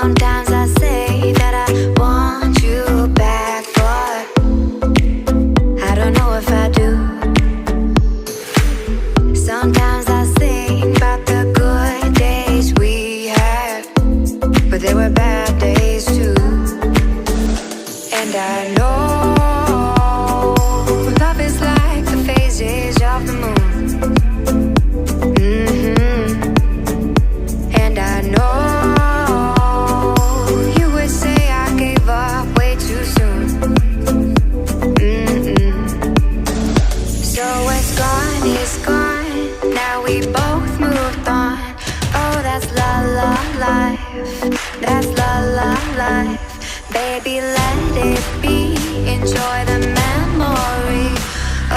Sometimes I say that I want you back, but I don't know if I do. Sometimes I think about the good days we had, but there were bad days too. And I know love is like the phases of the moon. And I know you would say I gave up way too soon. So it's gone, now we both moved on. Oh, that's la la life, that's la la life. Baby, let it be, enjoy the memory.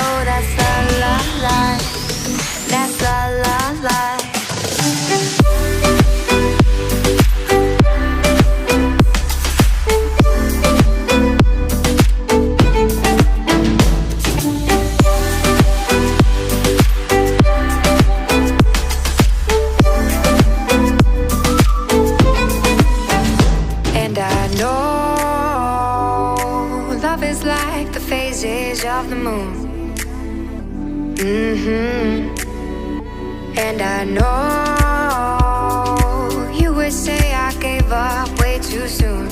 Oh, that's la la life, that's la la life. And I know love is like the phases of the moon. And I know you would say I gave up way too soon.